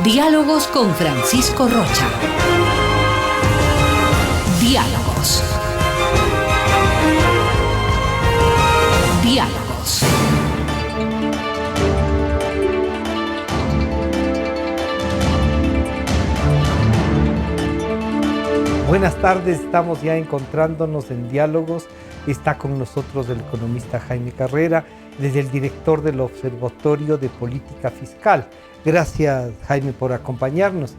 Diálogos con Francisco Rocha. Diálogos. Diálogos. Buenas tardes, estamos ya encontrándonos en Diálogos. Está con nosotros el economista Jaime Carrera, desde el director del Observatorio de Política Fiscal. Gracias, Jaime, por acompañarnos.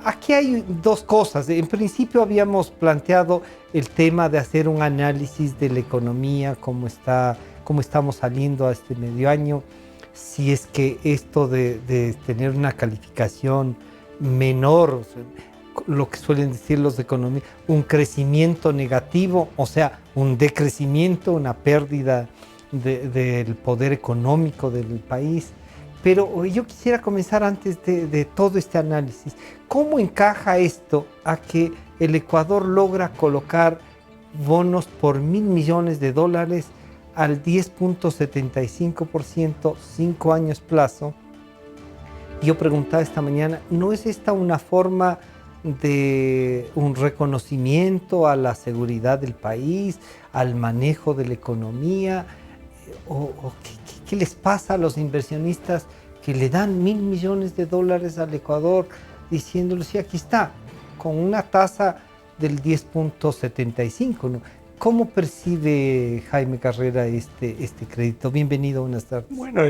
Aquí hay dos cosas. En principio habíamos planteado el tema de hacer un análisis de la economía, cómo estamos saliendo a este medio año, si es que esto de tener una calificación menor, lo que suelen decir los economistas, un crecimiento negativo, o sea, un decrecimiento, una pérdida del poder económico del país. Pero yo quisiera comenzar antes de todo este análisis. ¿Cómo encaja esto a que el Ecuador logra colocar bonos por $1.000 millones al 10.75%, 5 años plazo? Yo preguntaba esta mañana, ¿no es esta una forma de un reconocimiento a la seguridad del país, al manejo de la economía? ¿O qué les pasa a los inversionistas que le dan $1.000 millones al Ecuador diciéndoles, sí, aquí está, con una tasa del 10.75%, ¿no? ¿Cómo percibe Jaime Carrera este crédito? Bienvenido, buenas tardes. Bueno,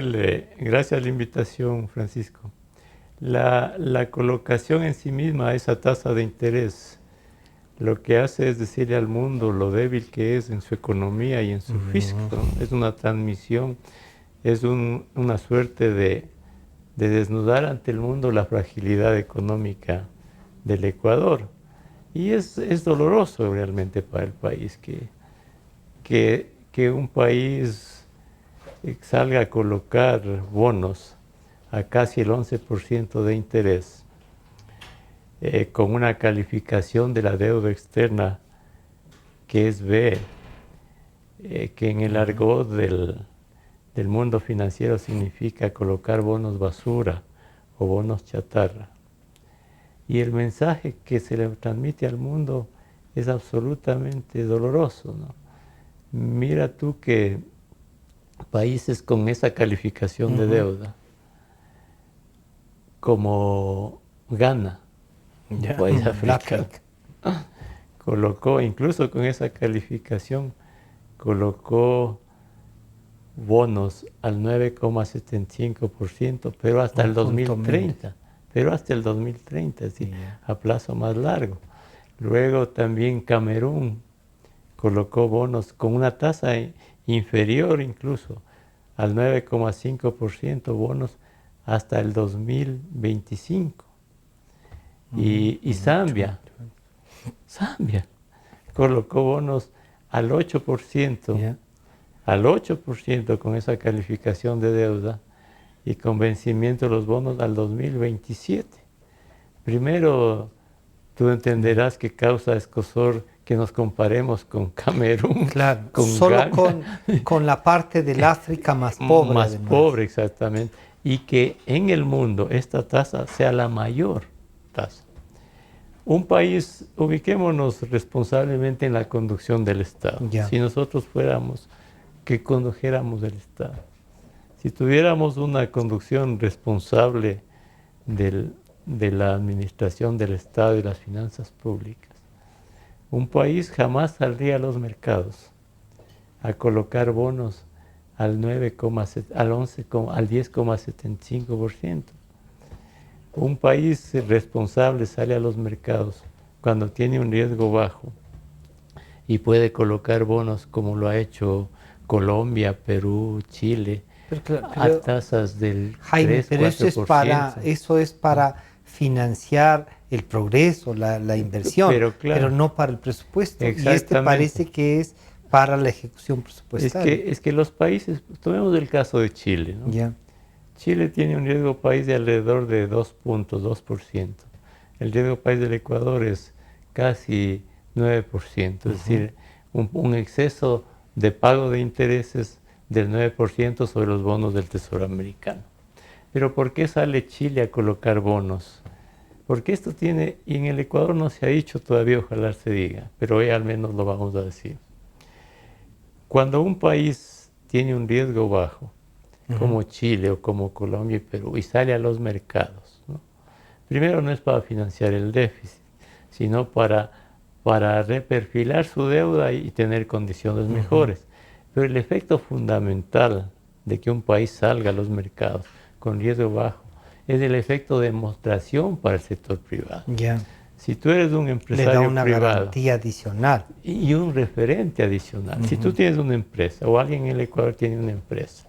gracias a la invitación, Francisco. La colocación en sí misma a esa tasa de interés lo que hace es decirle al mundo lo débil que es en su economía y en su fisco. Es una transmisión, es una suerte de desnudar ante el mundo la fragilidad económica del Ecuador. Y es doloroso realmente para el país que un país salga a colocar bonos a casi el 11% de interés, con una calificación de la deuda externa que es B, que en el argot del mundo financiero significa colocar bonos basura o bonos chatarra. Y el mensaje que se le transmite al mundo es absolutamente doloroso, ¿no? Mira tú que países con esa calificación de deuda, como Ghana, un país africano, colocó, incluso con esa calificación, colocó bonos al 9,75%, pero hasta el 2030. Pero hasta el 2030, ¿sí? A plazo más largo. Luego también Camerún colocó bonos con una tasa inferior incluso al 9,5%, bonos hasta el 2025. Y Zambia colocó bonos al 8%, al 8% con esa calificación de deuda y con vencimiento de los bonos al 2027. Primero, tú entenderás que causa escozor que nos comparemos con Camerún. Claro, con solo Ghana, con la parte del África más pobre. Más además. pobre, exactamente. Y que en el mundo esta tasa sea la mayor tasa. Un país, ubiquémonos responsablemente en la conducción del Estado. Si nosotros fuéramos que condujéramos el Estado, si tuviéramos una conducción responsable de la administración del Estado y las finanzas públicas, un país jamás saldría a los mercados a colocar bonos al 10,75%. Un país responsable sale a los mercados cuando tiene un riesgo bajo y puede colocar bonos como lo ha hecho Colombia, Perú, Chile, a tasas del Jaime, 3, pero 4%. eso es para financiar el progreso, la inversión, pero no para el presupuesto. Y parece que es para la ejecución presupuestaria. Es que los países, tomemos el caso de Chile, ¿no? Chile tiene un riesgo país de alrededor de 2.2%. El riesgo país del Ecuador es casi 9%, es decir, un exceso de pago de intereses del 9% sobre los bonos del Tesoro americano. Pero ¿por qué sale Chile a colocar bonos? Porque esto tiene, y en el Ecuador no se ha dicho todavía, ojalá se diga, pero hoy al menos lo vamos a decir. Cuando un país tiene un riesgo bajo, como Chile o como Colombia y Perú, y sale a los mercados, ¿no? Primero no es para financiar el déficit, sino para reperfilar su deuda y tener condiciones mejores. Pero el efecto fundamental de que un país salga a los mercados con riesgo bajo es el efecto de demostración para el sector privado. Ya. Si tú eres un empresario Le da una privado garantía adicional. y un referente adicional, si tú tienes una empresa o alguien en el Ecuador tiene una empresa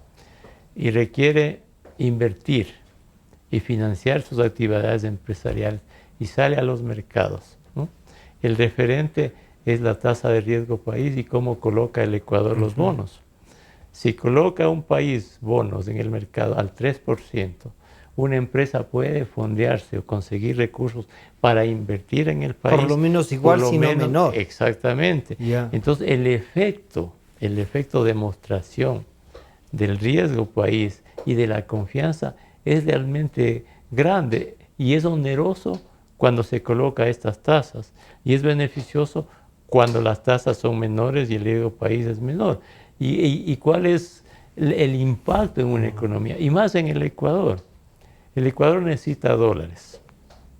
y requiere invertir y financiar sus actividades empresariales y sale a los mercados, ¿no? El referente es la tasa de riesgo país y cómo coloca el Ecuador los bonos. Si coloca un país bonos en el mercado al 3%, una empresa puede fondearse o conseguir recursos para invertir en el país. Por lo menos igual, si no menor. Exactamente. Yeah. Entonces, el efecto de demostración del riesgo país y de la confianza es realmente grande y es oneroso cuando se coloca estas tasas y es beneficioso cuando las tasas son menores y el riesgo país es menor. ¿Y cuál es el impacto en una economía? Y más en el Ecuador. El Ecuador necesita dólares.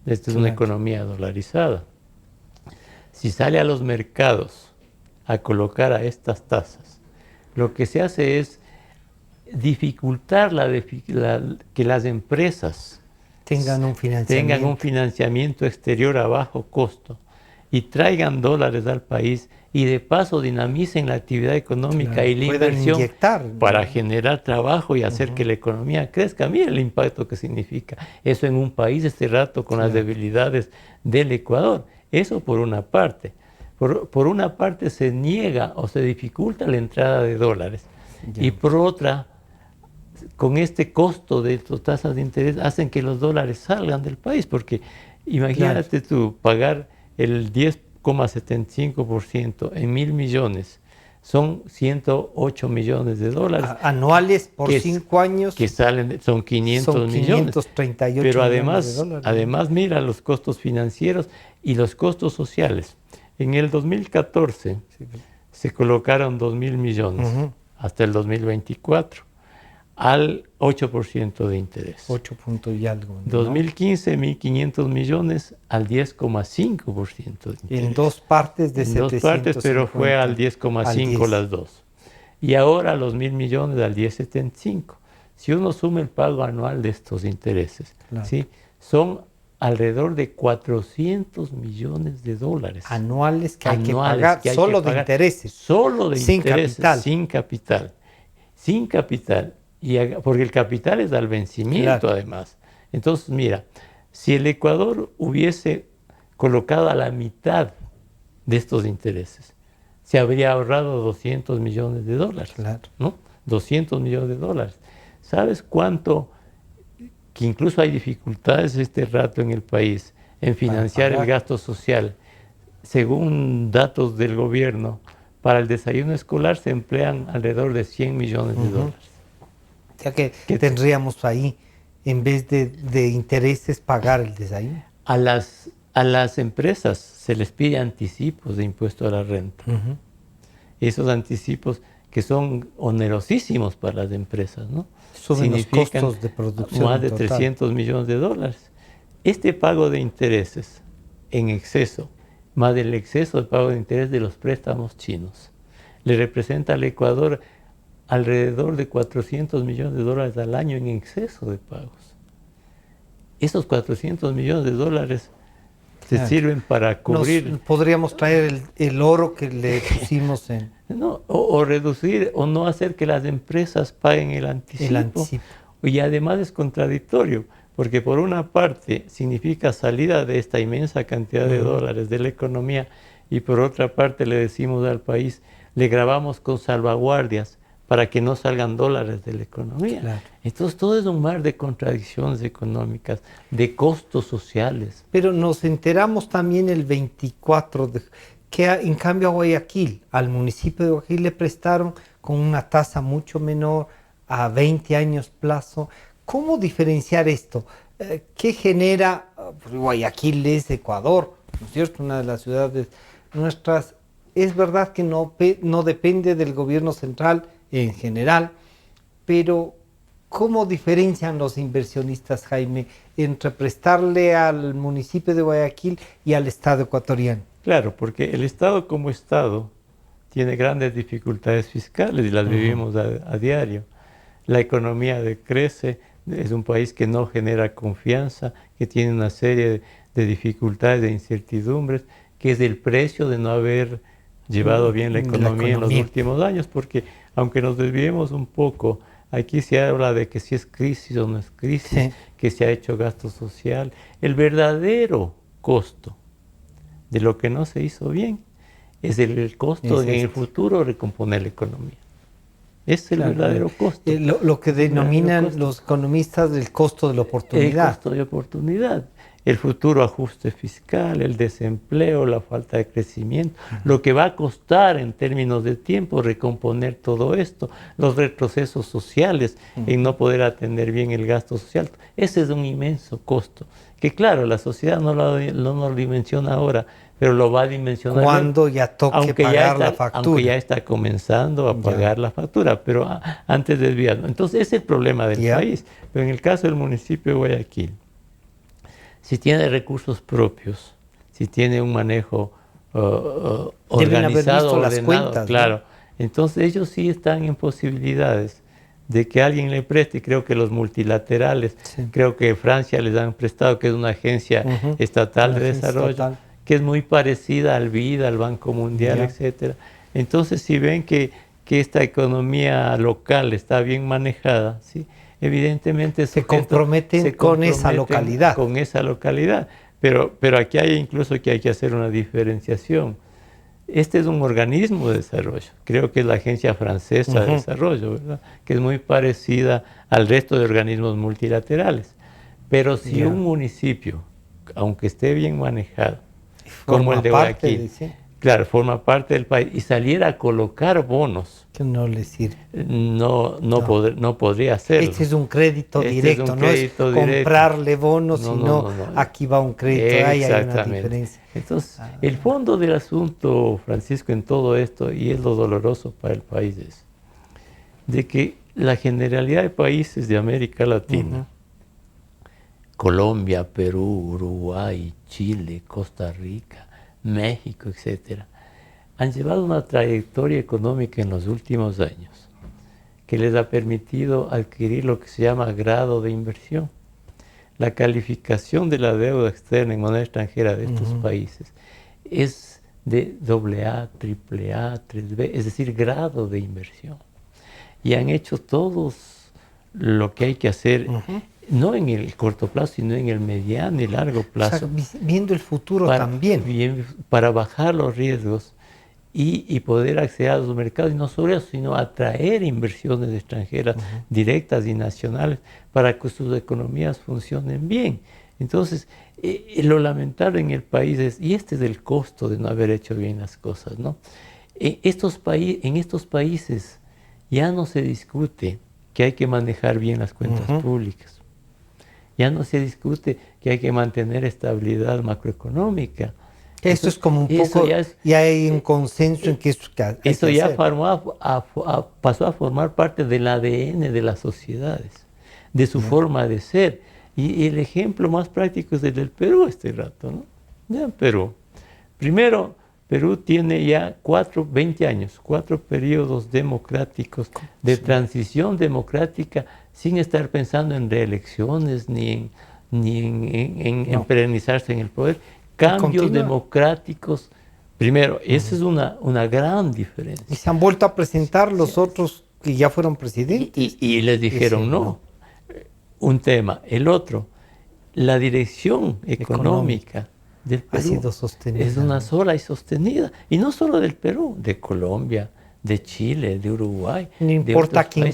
Esta es una economía dolarizada. Si sale a los mercados a colocar a estas tasas, lo que se hace es dificultar que las empresas tengan un financiamiento exterior a bajo costo y traigan dólares al país y de paso dinamicen la actividad económica y la inversión para generar trabajo y hacer que la economía crezca. Mira el impacto que significa eso en un país este rato con las debilidades del Ecuador. Eso por una parte. Por una parte se niega o se dificulta la entrada de dólares y por otra, con este costo de estas tasas de interés hacen que los dólares salgan del país, porque imagínate tú pagar el 10,75% en 1.000 millones, son 108 millones de dólares. Anuales por 5 años. Que salen, son 500 millones. 538 Pero millones de dólares. Además mira los costos financieros y los costos sociales. En el 2014 se colocaron 2.000 millones hasta el 2024. Al 8% de interés. 8 puntos y algo. ¿No? 2015, 1.500 millones al 10,5% de interés. En dos partes de 750. En dos partes, pero fue al 10,5 las dos. Y ahora los 1.000 millones al 10,75. Si uno suma el pago anual de estos intereses, ¿sí? Son alrededor de 400 millones de dólares. Anuales que hay que pagar solo de intereses. Solo de intereses, capital. Sin capital. Sin capital. Porque el capital es al vencimiento además. Entonces, mira, si el Ecuador hubiese colocado a la mitad de estos intereses, se habría ahorrado 200 millones de dólares. ¿No? 200 millones de dólares. ¿Sabes cuánto? Que incluso hay dificultades este rato en el país en financiar el gasto social. Según datos del gobierno, para el desayuno escolar se emplean alrededor de 100 millones de dólares. O sea que tendríamos ahí, en vez de intereses, pagar el desayuno. A las empresas se les pide anticipos de impuesto a la renta. Esos anticipos que son onerosísimos para las empresas, ¿no? Suben los costos de producción. Más de 300 millones de dólares. Este pago de intereses en exceso, más del exceso de pago de interés de los préstamos chinos, le representa al Ecuador alrededor de 400 millones de dólares al año en exceso de pagos. Esos 400 millones de dólares se sirven para cubrir... Podríamos traer el oro que le pusimos en... No, o reducir o no hacer que las empresas paguen el anticipo. Y además es contradictorio, porque por una parte significa salida de esta inmensa cantidad de dólares de la economía y por otra parte le decimos al país, le grabamos con salvaguardias para que no salgan dólares de la economía. Entonces todo es un mar de contradicciones económicas, de costos sociales. Pero nos enteramos también el 24 que en cambio a Guayaquil, al municipio de Guayaquil le prestaron con una tasa mucho menor a 20 años plazo ¿Cómo diferenciar esto? ¿Qué genera? Guayaquil es Ecuador, ¿no es cierto? Una de las ciudades nuestras. Es verdad que no depende del gobierno central en general, pero ¿cómo diferencian los inversionistas, Jaime, entre prestarle al municipio de Guayaquil y al Estado ecuatoriano? Claro, porque el Estado como Estado tiene grandes dificultades fiscales y las vivimos a diario. La economía decrece, es un país que no genera confianza, que tiene una serie de dificultades, de incertidumbres, que es el precio de no haber llevado bien la economía en los últimos años, porque aunque nos desviemos un poco, aquí se habla de que si es crisis o no es crisis, que se ha hecho gasto social. El verdadero costo de lo que no se hizo bien es el costo en el futuro recomponer la economía. Es el verdadero costo. Lo que denominan los economistas el costo de la oportunidad. El costo de oportunidad. El futuro ajuste fiscal, el desempleo, la falta de crecimiento, lo que va a costar en términos de tiempo recomponer todo esto, los retrocesos sociales en no poder atender bien el gasto social. Ese es un inmenso costo, que claro, la sociedad no lo dimensiona ahora, pero lo va a dimensionar cuando ya toque pagar la factura. Aunque ya está comenzando a pagar la factura, pero antes desviado. Entonces ese es el problema del país. Pero en el caso del municipio de Guayaquil, si tiene recursos propios, si tiene un manejo organizado, ordenado, las cuentas, claro, ¿no? Entonces ellos sí están en posibilidades de que alguien le preste. Creo que los multilaterales, creo que Francia les han prestado, que es una agencia estatal de desarrollo, que es muy parecida al BID, al Banco Mundial, etcétera. Entonces, si ven que esta economía local está bien manejada, ¿sí? Evidentemente se comprometen con esa localidad. Con esa localidad. Pero aquí hay incluso que hay que hacer una diferenciación. Este es un organismo de desarrollo, creo que es la Agencia Francesa de Desarrollo, ¿verdad? Que es muy parecida al resto de organismos multilaterales. Pero si un municipio, aunque esté bien manejado, como el de Guayaquil, claro, forma parte del país, y saliera a colocar bonos, que no le sirve. No podría hacerlo. Este es un crédito directo, no es comprarle bonos, sino aquí va un crédito, ahí hay una diferencia. Entonces, el fondo del asunto, Francisco, en todo esto, y es lo doloroso para el país, es de que la generalidad de países de América Latina, Colombia, Perú, Uruguay, Chile, Costa Rica, México, etcétera, han llevado una trayectoria económica en los últimos años que les ha permitido adquirir lo que se llama grado de inversión. La calificación de la deuda externa en moneda extranjera de estos países es de AA, AAA, 3B, es decir, grado de inversión. Y han hecho todos lo que hay que hacer, no en el corto plazo, sino en el mediano y largo plazo. O sea, viendo el futuro también. Para bajar los riesgos y poder acceder a los mercados, y no solo eso, sino atraer inversiones extranjeras directas y nacionales para que sus economías funcionen bien. Entonces, lo lamentable en el país es, y este es el costo de no haber hecho bien las cosas, ¿no? En estos países ya no se discute que hay que manejar bien las cuentas públicas. Ya no se discute que hay que mantener estabilidad macroeconómica. Eso es como un poco, ya hay un consenso en que eso ya pasó a formar parte del ADN de las sociedades, de su forma de ser. Y el ejemplo más práctico es el del Perú este rato, ¿no? Ya Perú. Primero, Perú tiene ya 20 años, 4 periodos democráticos de transición democrática sin estar pensando en reelecciones ni en emperenizarse en el poder. Cambios democráticos. Primero, esa es una gran diferencia. Y se han vuelto a presentar los otros que ya fueron presidentes. Y les dijeron no. Un tema. El otro, la dirección económica del Perú ha sido sostenida. Es una sola y sostenida. Y no solo del Perú, de Colombia, de Chile, de Uruguay. No importa quién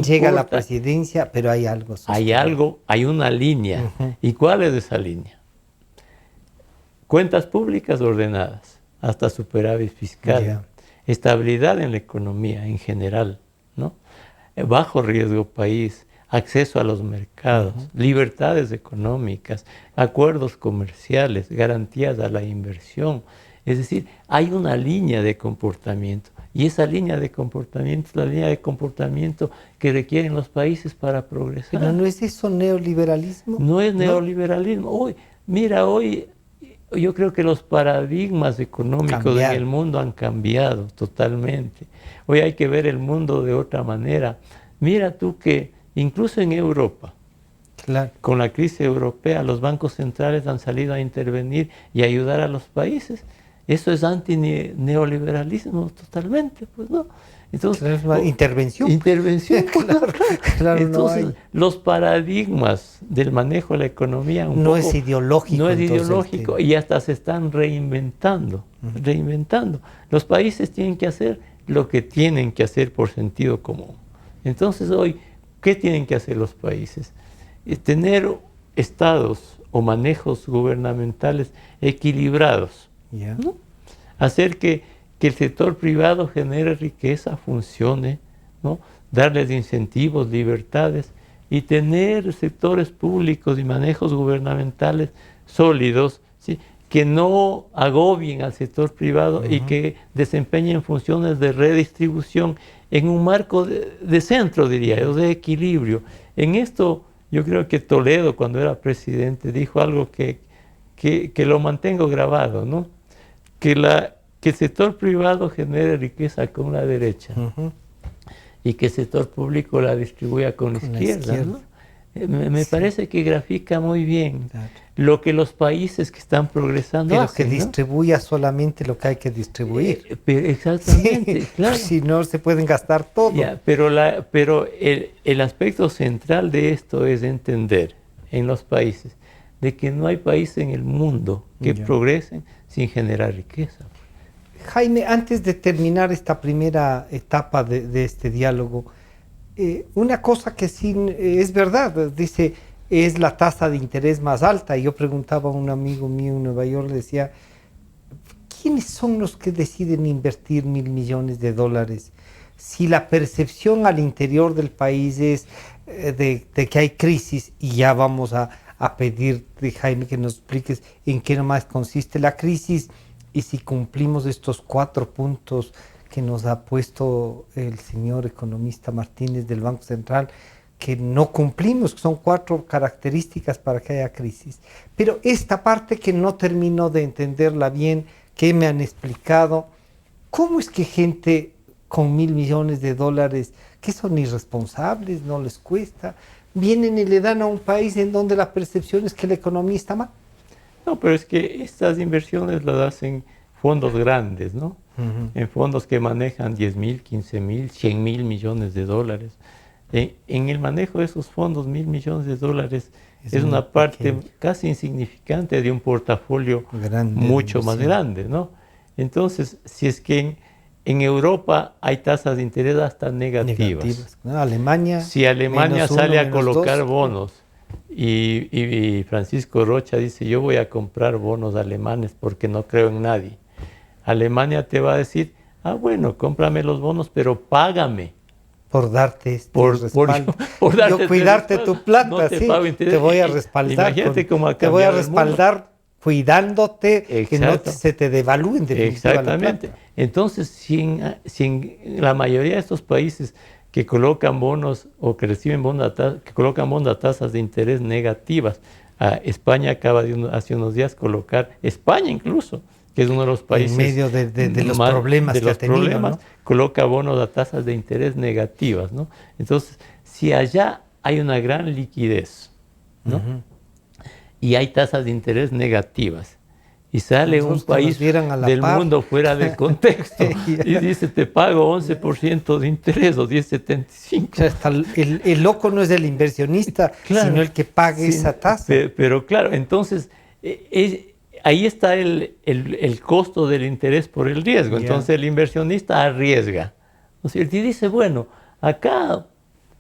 llega a la presidencia, pero hay algo sostenido. Hay una línea. ¿Y cuál es esa línea? Cuentas públicas ordenadas, hasta superávit fiscal, estabilidad en la economía en general, ¿no? Bajo riesgo país, acceso a los mercados, libertades económicas, acuerdos comerciales, garantías a la inversión. Es decir, hay una línea de comportamiento y esa línea de comportamiento es la línea de comportamiento que requieren los países para progresar. ¿Pero no es eso neoliberalismo? No es neoliberalismo. Hoy yo creo que los paradigmas económicos en el mundo han cambiado totalmente. Hoy hay que ver el mundo de otra manera. Mira tú que incluso en Europa, claro, con la crisis europea, los bancos centrales han salido a intervenir y ayudar a los países. Eso es anti-neoliberalismo totalmente, pues no. Entonces, intervención. Intervención, claro, claro. Entonces, los paradigmas del manejo de la economía no es ideológico. No es ideológico y hasta se están reinventando, reinventando. Los países tienen que hacer lo que tienen que hacer por sentido común. Entonces hoy, ¿qué tienen que hacer los países? Tener estados o manejos gubernamentales equilibrados. ¿No? Hacer que el sector privado genere riqueza, funcione, ¿no? Darles incentivos, libertades y tener sectores públicos y manejos gubernamentales sólidos, ¿sí? Que no agobien al sector privado y que desempeñen funciones de redistribución en un marco de centro, diría yo, de equilibrio. En esto yo creo que Toledo, cuando era presidente, dijo algo que lo mantengo grabado, ¿no? Que el sector privado genere riqueza con la derecha y que el sector público la distribuya con la izquierda. ¿No? Me parece que grafica muy bien lo que los países que están progresando pero hacen, que distribuya solamente lo que hay que distribuir. Exactamente, claro. Si no, se pueden gastar todo. Pero el aspecto central de esto es entender en los países de que no hay país en el mundo que progresen sin generar riqueza. Jaime, antes de terminar esta primera etapa de este diálogo, una cosa que sí es verdad, dice, es la tasa de interés más alta. Yo preguntaba a un amigo mío en Nueva York, le decía, ¿quiénes son los que deciden invertir $1.000 millones si la percepción al interior del país es de que hay crisis? Y ya vamos a pedirte, Jaime, que nos expliques en qué nomás consiste la crisis y si cumplimos estos 4 puntos que nos ha puesto el señor economista Martínez del Banco Central, que no cumplimos, que son 4 características para que haya crisis. Pero esta parte que no termino de entenderla bien, que me han explicado, ¿cómo es que gente con $1.000 millones, que son irresponsables, no les cuesta, vienen y le dan a un país en donde la percepción es que la economía está mal? No, pero es que estas inversiones las hacen fondos grandes, ¿no? En fondos que manejan 10.000, 15.000, 100.000 millones de dólares. En el manejo de esos fondos, $1.000 millones es una parte casi insignificante de un portafolio mucho más grande, ¿no? Entonces, si es que en Europa hay tasas de interés hasta negativas. ¿No? Alemania. Si Alemania sale a colocar bonos y Francisco Rocha dice, yo voy a comprar bonos alemanes porque no creo en nadie. Alemania te va a decir, bueno, cómprame los bonos, pero págame. Por darte respaldo. Por yo cuidarte tu plata, no te voy a respaldar. Imagínate cómo ha te voy a respaldar cuidándote, que no se te devalúen definitivamente. Exactamente. Entonces, si en la mayoría de estos países que colocan bonos o que reciben bonos que colocan bonos a tasas de interés negativas, España acaba hace unos días colocar, España incluso, que es uno de los países en medio de los problemas que ha tenido, ¿no? Coloca bonos a tasas de interés negativas, ¿no? Entonces, si allá hay una gran liquidez, ¿no? Y hay tasas de interés negativas, y sale un país del mundo fuera del contexto y dice, te pago 11% de interés o 10,75. O sea, el loco no es el inversionista, sino el que pague esa tasa. Pero claro, entonces, ahí está el costo del interés por el riesgo. Entonces el inversionista arriesga, ¿no es cierto? Y dice, bueno, acá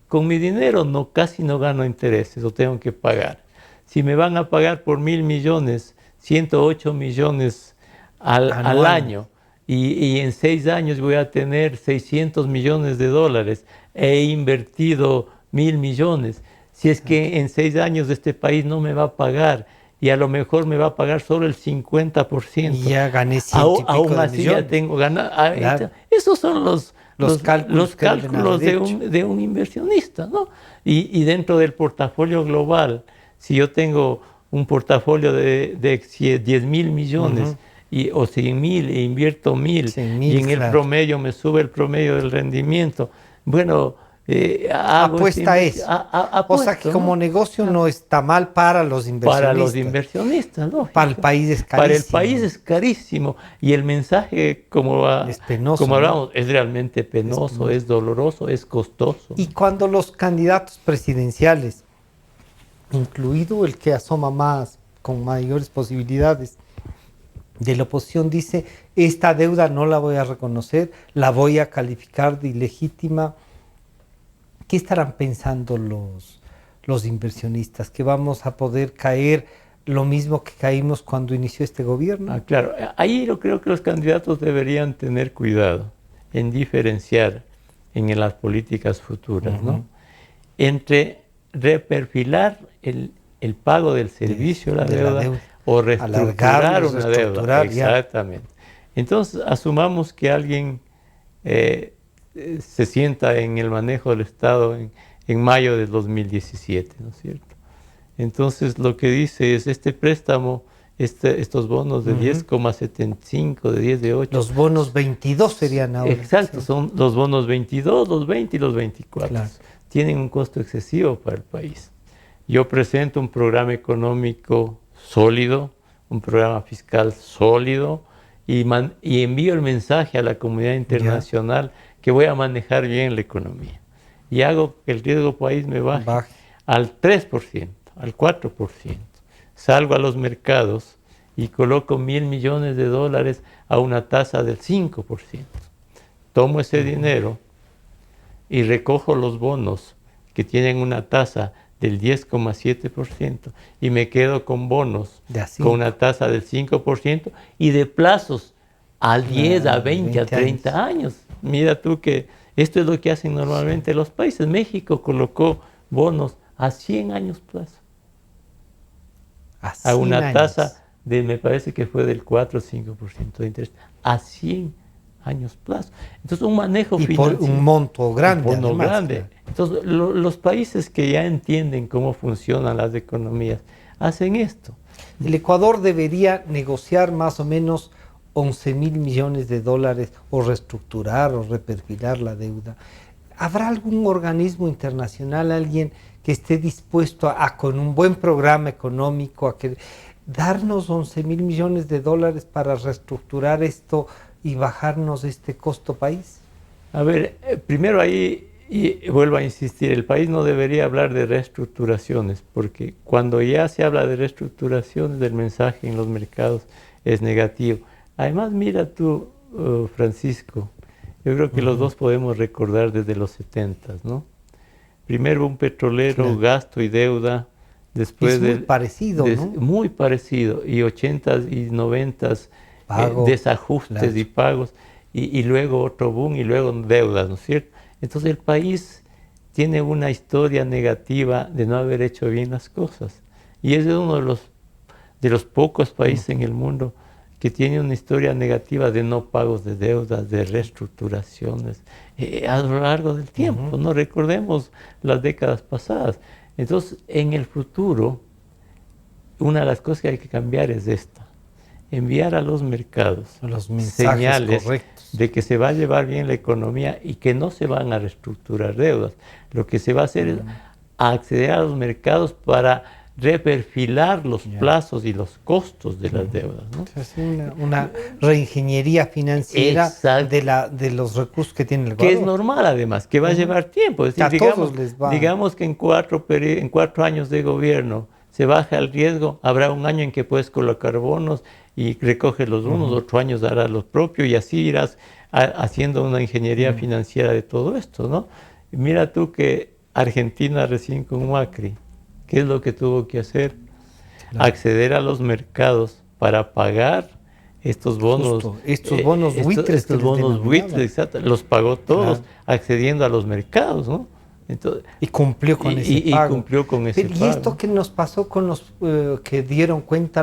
con mi dinero casi no gano intereses o tengo que pagar. Si me van a pagar por $1.000 millones, 108 millones al año, y en 6 años voy a tener $600 millones, he invertido 1.000 millones. Si es que en 6 años este país no me va a pagar y a lo mejor me va a pagar solo el 50%. Y ya gané 100 y pico aún de así millones. ya tengo ganado. Claro. Esos son los cálculos de un inversionista, ¿no? Y dentro del portafolio global, si yo tengo un portafolio de 10.000 millones o 100.000 e invierto 1.000 y en el promedio me sube el promedio del rendimiento, bueno, apuesta es. O sea que como negocio no está mal para los inversionistas. Para los inversionistas, ¿no? Para el país es carísimo. Para el país es carísimo. Y el mensaje, es penoso, como hablamos, es realmente penoso, es doloroso, es costoso. Y cuando los candidatos presidenciales, incluido el que asoma más, con mayores posibilidades, de la oposición dice, esta deuda no la voy a reconocer, la voy a calificar de ilegítima, ¿qué estarán pensando los inversionistas? ¿Que vamos a poder caer lo mismo que caímos cuando inició este gobierno? Claro, ahí yo creo que los candidatos deberían tener cuidado en diferenciar en las políticas futuras, ¿no? Entre reperfilar el pago del servicio de la deuda o reestructurar una deuda. Exactamente. Entonces, asumamos que alguien se sienta en el manejo del Estado en mayo del 2017, ¿no es cierto? Entonces, lo que dice es este préstamo, estos bonos de 10,75, de 10, de 8. Los bonos 22 serían ahora. Exacto, sí. Son los bonos 22, los 20 y los 24. Claro. Tienen un costo excesivo para el país. Yo presento un programa económico sólido, un programa fiscal sólido y envío el mensaje a la comunidad internacional que voy a manejar bien la economía. Y hago que el riesgo país me baje al 3%, al 4%. Salgo a los mercados y coloco 1.000 millones de dólares a una tasa del 5%. Tomo ese dinero y recojo los bonos que tienen una tasa del 10,7% y me quedo con bonos con una tasa del 5% y de plazos a 10, a 20, a 30 años. Mira tú que esto es lo que hacen normalmente los países. México colocó bonos a 100 años plazo. A una tasa de, me parece que fue del 4 o 5% de interés. A 100 años plazo. Entonces, un manejo financiero. Por un monto grande. Un monto grande. Entonces, los países que ya entienden cómo funcionan las economías hacen esto. El Ecuador debería negociar más o menos 11.000 millones de dólares o reestructurar o reperfilar la deuda. ¿Habrá algún organismo internacional, alguien que esté dispuesto con un buen programa económico a darnos 11.000 millones de dólares para reestructurar esto y bajarnos este costo país? A ver, primero ahí, y vuelvo a insistir, el país no debería hablar de reestructuraciones, porque cuando ya se habla de reestructuraciones, el mensaje en los mercados es negativo. Además, mira tú, Francisco, yo creo que los dos podemos recordar desde los 70, ¿no? Primero un petrolero, gasto y deuda, después es muy parecido, ¿no? Muy parecido, y 80s y 90s desajustes y pagos, y luego otro boom y luego deudas, ¿no es cierto? Entonces el país tiene una historia negativa de no haber hecho bien las cosas, y es uno de los pocos países en el mundo que tiene una historia negativa de no pagos de deudas, de reestructuraciones a lo largo del tiempo. No recordemos las décadas pasadas. Entonces, en el futuro, una de las cosas que hay que cambiar es esta: enviar a los mercados los mensajes señales correctos de que se va a llevar bien la economía y que no se van a reestructurar deudas. Lo que se va a hacer es acceder a los mercados para reperfilar los plazos y los costos de las deudas, ¿no? Es una reingeniería financiera de los recursos que tiene el Ecuador. Que es normal, además, que va a llevar tiempo. Es decir, digamos que en 4 años de gobierno se baja el riesgo, habrá un año en que puedes colocar bonos y recoges los bonos, otro año harás lo propio y así irás haciendo una ingeniería financiera de todo esto, ¿no? Mira tú que Argentina recién con Macri, ¿qué es lo que tuvo que hacer? Claro. Acceder a los mercados para pagar estos bonos. Estos bonos buitres. Estos bonos buitres, exacto, los pagó todos, accediendo a los mercados, ¿no? Entonces, y cumplió con ese pago. Y cumplió con ese Pero, pago. ¿y esto qué nos pasó con los que dieron cuenta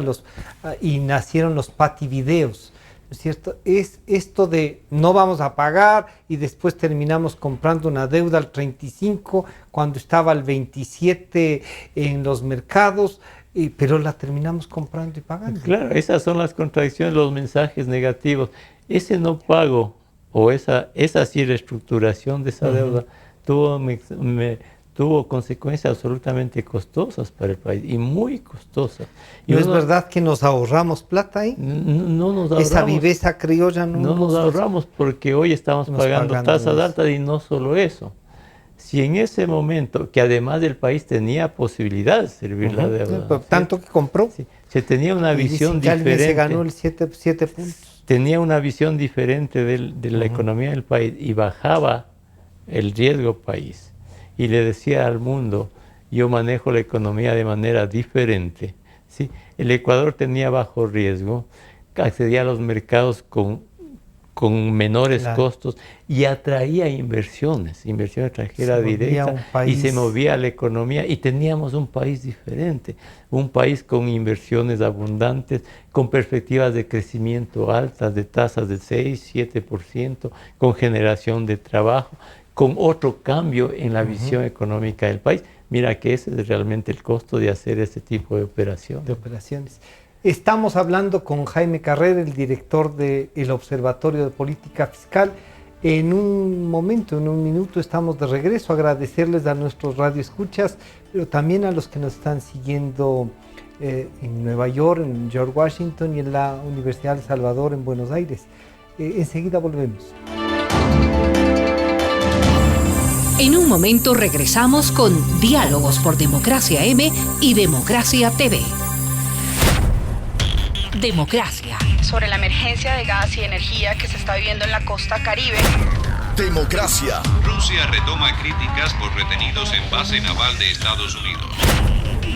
y nacieron los pativideos? ¿No es cierto? Es esto de no vamos a pagar y después terminamos comprando una deuda al 35 cuando estaba al 27 en los mercados, pero la terminamos comprando y pagando. Claro, esas son las contradicciones, los mensajes negativos. Ese no pago o esa sí reestructuración de esa deuda tuvo consecuencias absolutamente costosas para el país y muy costosas. ¿No es verdad que nos ahorramos plata ahí? No nos ahorramos. Esa viveza criolla no nos ahorramos porque hoy estamos pagando tasas altas y no solo eso. Si en ese momento, que además el país tenía posibilidad de servir la deuda. Sí, tanto que compró. Sí, se tenía una visión diferente. Se ganó el 7 puntos. Tenía una visión diferente de la economía del país y bajaba el riesgo país. Y le decía al mundo, yo manejo la economía de manera diferente. ¿Sí? El Ecuador tenía bajo riesgo, accedía a los mercados con menores costos y atraía inversión extranjera directa y se movía la economía y teníamos un país diferente, un país con inversiones abundantes, con perspectivas de crecimiento altas, de tasas de 6, 7%, con generación de trabajo, con otro cambio en la visión económica del país. Mira que ese es realmente el costo de hacer este tipo de operaciones. Estamos hablando con Jaime Carrera, el director del Observatorio de Política Fiscal. En un minuto estamos de regreso. Agradecerles a nuestros radioescuchas, pero también a los que nos están siguiendo en Nueva York, en George Washington y en la Universidad de El Salvador en Buenos Aires. Enseguida volvemos. En un momento regresamos con Diálogos por Democracia M y Democracia TV. Democracia. Sobre la emergencia de gas y energía que se está viviendo en la costa Caribe. Democracia. Rusia retoma críticas por retenidos en base naval de Estados Unidos.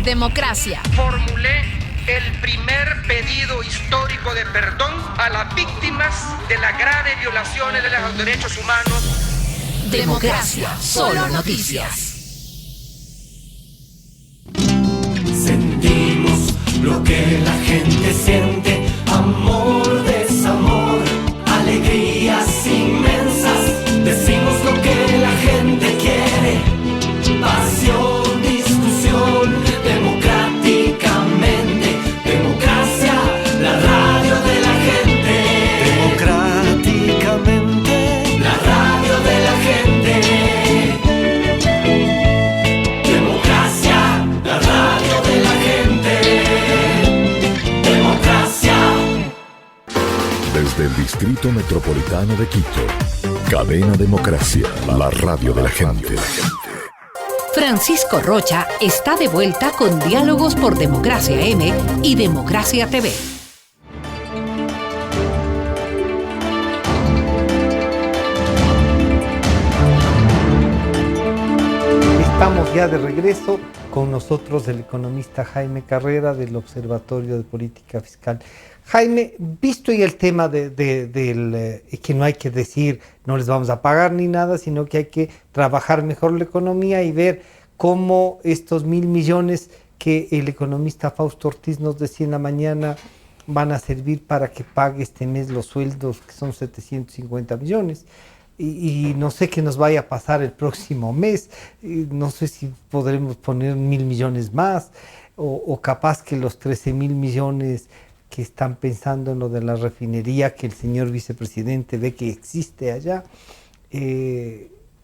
Democracia. Formulé el primer pedido histórico de perdón a las víctimas de las graves violaciones de los derechos humanos. Democracia. Solo noticias. Sentimos lo que la gente siente, amor, desamor, alegrías inmensas. Decimos lo que la gente quiere, pasión, discusión, democráticamente. Democracia, la radio de la gente. Democráticamente, la radio de la gente. Democracia, la radio de la gente. Democracia. Desde el Distrito Metropolitano de Quito, Cadena Democracia, la radio de la gente. Francisco Rocha está de vuelta con Diálogos por Democracia M y Democracia TV. Estamos ya de regreso, con nosotros el economista Jaime Carrera del Observatorio de Política Fiscal. Jaime, visto ya el tema que no hay que decir no les vamos a pagar ni nada, sino que hay que trabajar mejor la economía y ver cómo estos 1.000 millones que el economista Fausto Ortiz nos decía en la mañana van a servir para que pague este mes los sueldos, que son 750 millones. Y no sé qué nos vaya a pasar el próximo mes, no sé si podremos poner 1.000 millones más, o capaz que los 13.000 millones que están pensando en lo de la refinería, que el señor vicepresidente ve que existe allá,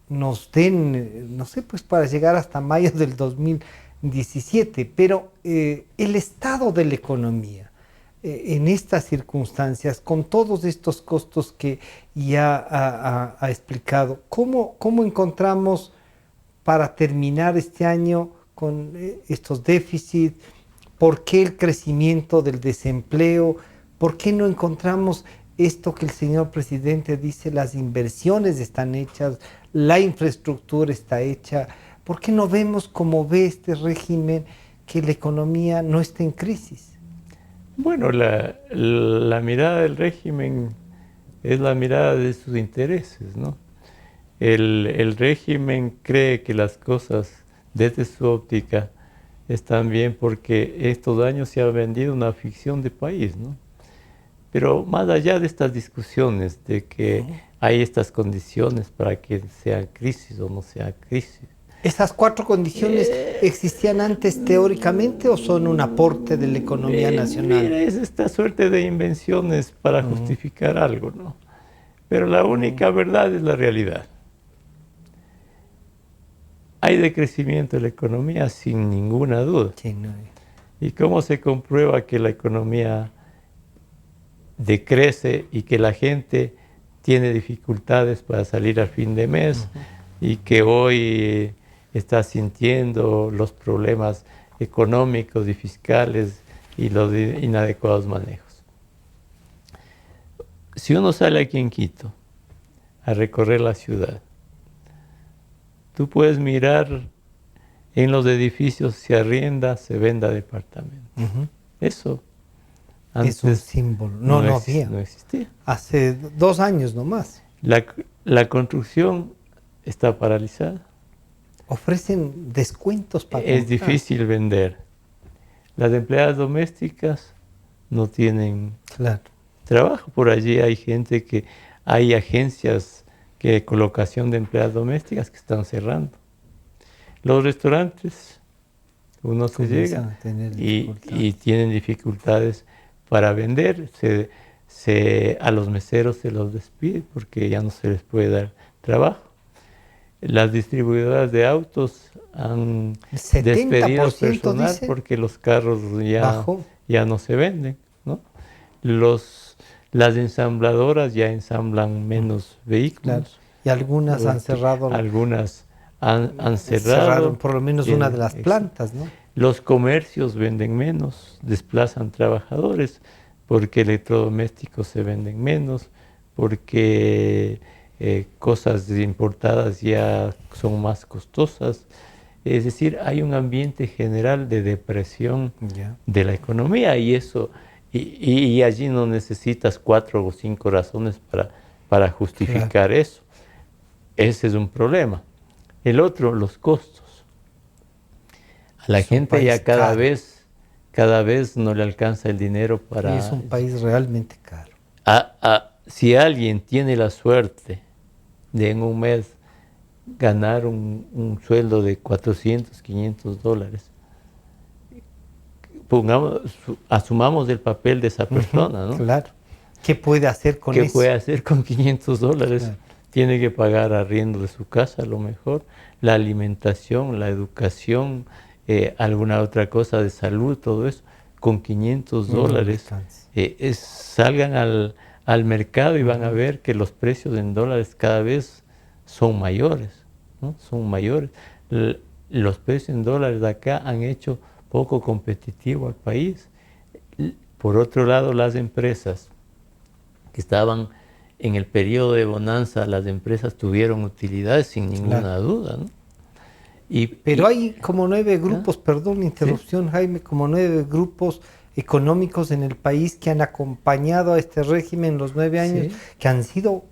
nos den, no sé, pues para llegar hasta mayo del 2017, pero el estado de la economía, en estas circunstancias, con todos estos costos que ya ha explicado, ¿cómo encontramos para terminar este año con estos déficits? ¿Por qué el crecimiento del desempleo? ¿Por qué no encontramos esto que el señor presidente dice, las inversiones están hechas, la infraestructura está hecha? ¿Por qué no vemos como ve este régimen que la economía no está en crisis? Bueno, la mirada del régimen es la mirada de sus intereses, ¿no? el régimen cree que las cosas desde su óptica están bien porque estos años se ha vendido una ficción de país, ¿no? Pero más allá de estas discusiones de que hay estas condiciones para que sea crisis o no sea crisis. ¿Esas 4 condiciones existían antes teóricamente o son un aporte de la economía nacional? Mira, es esta suerte de invenciones para justificar algo, ¿no? Pero la única verdad es la realidad. Hay decrecimiento de la economía sin ninguna duda. Sí, no. ¿Y cómo se comprueba que la economía decrece y que la gente tiene dificultades para salir a fin de mes y que hoy está sintiendo los problemas económicos y fiscales y los inadecuados manejos? Si uno sale aquí en Quito a recorrer la ciudad, tú puedes mirar en los edificios, se arrienda, se venda departamento. Eso antes es un símbolo. No había. No existía. Hace 2 años nomás. La construcción está paralizada. Ofrecen descuentos para Es comprar. difícil vender. Las empleadas domésticas no tienen trabajo. Por allí hay agencias de colocación de empleadas domésticas que están cerrando. Los restaurantes, uno se llega y tienen dificultades para vender. A los meseros se los despide porque ya no se les puede dar trabajo. Las distribuidoras de autos han despedido personal porque los carros ya no se venden, ¿no? Las ensambladoras ya ensamblan menos vehículos. Y algunas han cerrado. Algunas han cerrado. Cerraron por lo menos una de las plantas, ¿no? Los comercios venden menos, desplazan trabajadores porque electrodomésticos se venden menos, porque cosas importadas ya son más costosas. Es decir, hay un ambiente general de depresión de la economía y eso, y allí no necesitas 4 o 5 razones para justificar eso. Ese es un problema. El otro, los costos. A la gente ya cada vez no le alcanza el dinero para... Y es un país realmente caro. Si alguien tiene la suerte de en un mes ganar un sueldo de $400, $500, asumamos el papel de esa persona, ¿no? Claro. ¿Qué puede hacer con eso? ¿Qué puede hacer con $500? Claro. Tiene que pagar arriendo de su casa, a lo mejor, la alimentación, la educación, alguna otra cosa de salud, todo eso. Con $500, salgan al mercado y van a ver que los precios en dólares cada vez son mayores, ¿no? Son mayores. Los precios en dólares de acá han hecho poco competitivo al país. Por otro lado, las empresas que estaban en el periodo de bonanza, las empresas tuvieron utilidades sin ninguna duda, ¿no? Pero hay como 9 grupos, perdón la interrupción, Jaime, como 9 grupos económicos en el país que han acompañado a este régimen los 9 años, que han sido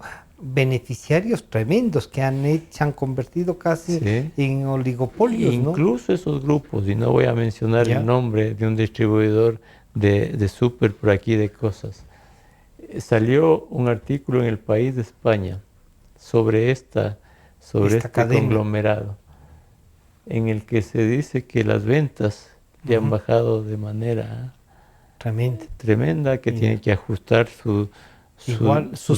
beneficiarios tremendos, que se han convertido casi en oligopolios, ¿no? Incluso esos grupos, y no voy a mencionar el nombre de un distribuidor de súper por aquí de cosas. Salió un artículo en El País de España sobre este conglomerado, en el que se dice que las ventas le han bajado de manera tremenda, que tienen que ajustar sus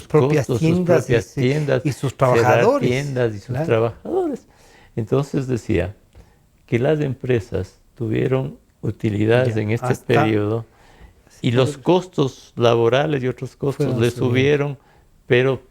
propias costos, tiendas y sus trabajadores. Tiendas y sus trabajadores. Entonces decía que las empresas tuvieron utilidades en este periodo y los costos laborales y otros costos le subieron, pero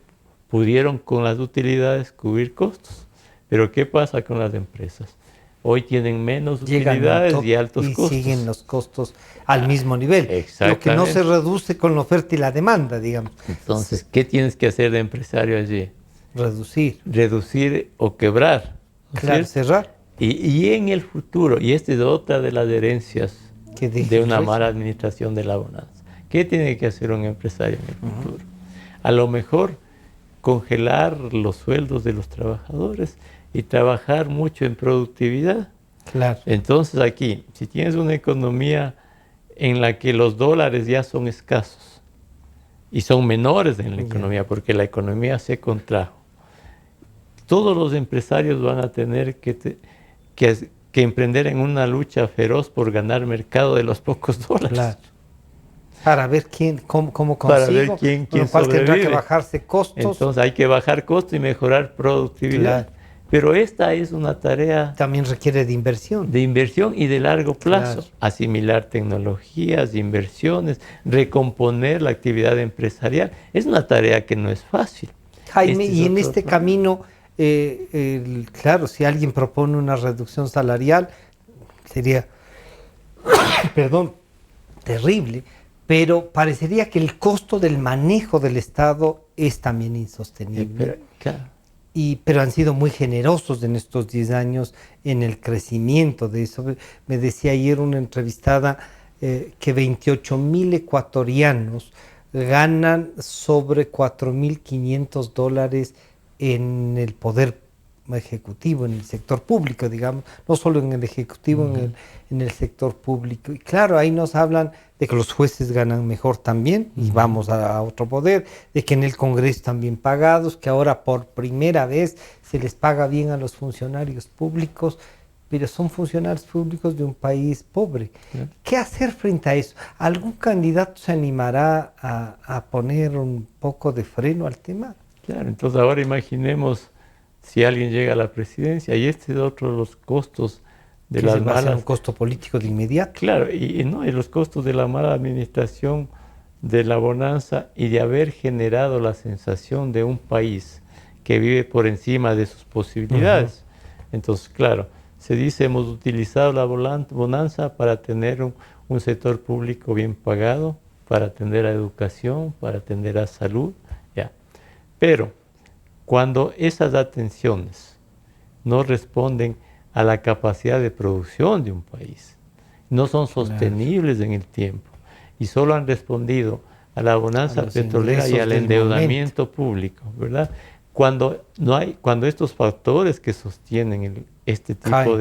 pudieron con las utilidades cubrir costos. Pero ¿qué pasa con las empresas? Hoy tienen menos utilidades y altos costos. Y siguen los costos al mismo nivel. Lo que no se reduce con la oferta y la demanda, digamos. Entonces, ¿qué tienes que hacer de empresario allí? Reducir o quebrar. Claro, cerrar. Y en el futuro, y esta es otra de las herencias de una mala administración de la bonanza. ¿Qué tiene que hacer un empresario en el futuro? A lo mejor congelar los sueldos de los trabajadores y trabajar mucho en productividad. Claro. Entonces aquí, si tienes una economía en la que los dólares ya son escasos y son menores en la economía porque la economía se contrajo, todos los empresarios van a tener que emprender en una lucha feroz por ganar mercado de los pocos dólares. Claro. Para ver cómo consigo, para ver quién cual tendrá que bajarse costos. Entonces hay que bajar costos y mejorar productividad. Claro. Pero esta es una tarea... También requiere de inversión. De inversión y de largo plazo. Claro. Asimilar tecnologías, inversiones, recomponer la actividad empresarial. Es una tarea que no es fácil. Jaime, y en este camino, claro, si alguien propone una reducción salarial, sería, perdón, terrible, pero parecería que el costo del manejo del Estado es también insostenible. Claro. Pero han sido muy generosos en estos 10 años en el crecimiento de eso. Me decía ayer una entrevistada que 28,000 ecuatorianos ganan sobre $4,500 en el poder ejecutivo, en el sector público, digamos, no solo en el ejecutivo, en el sector público. Y claro, ahí nos hablan de que los jueces ganan mejor también, y vamos a otro poder, de que en el Congreso también pagados, que ahora por primera vez se les paga bien a los funcionarios públicos, pero son funcionarios públicos de un país pobre. ¿Qué hacer frente a eso? ¿Algún candidato se animará a poner un poco de freno al tema? Claro, entonces ahora imaginemos si alguien llega a la presidencia, y este es otro de los costos de las malas... ¿Va a ser un costo político de inmediato? Claro, y los costos de la mala administración, de la bonanza y de haber generado la sensación de un país que vive por encima de sus posibilidades. Entonces, claro, se dice, hemos utilizado la bonanza para tener un sector público bien pagado, para atender a educación, para atender a salud, ya. Pero cuando esas atenciones no responden a la capacidad de producción de un país, no son sostenibles en el tiempo y solo han respondido a la bonanza petrolera y al endeudamiento público, ¿verdad? Cuando estos factores que sostienen este tipo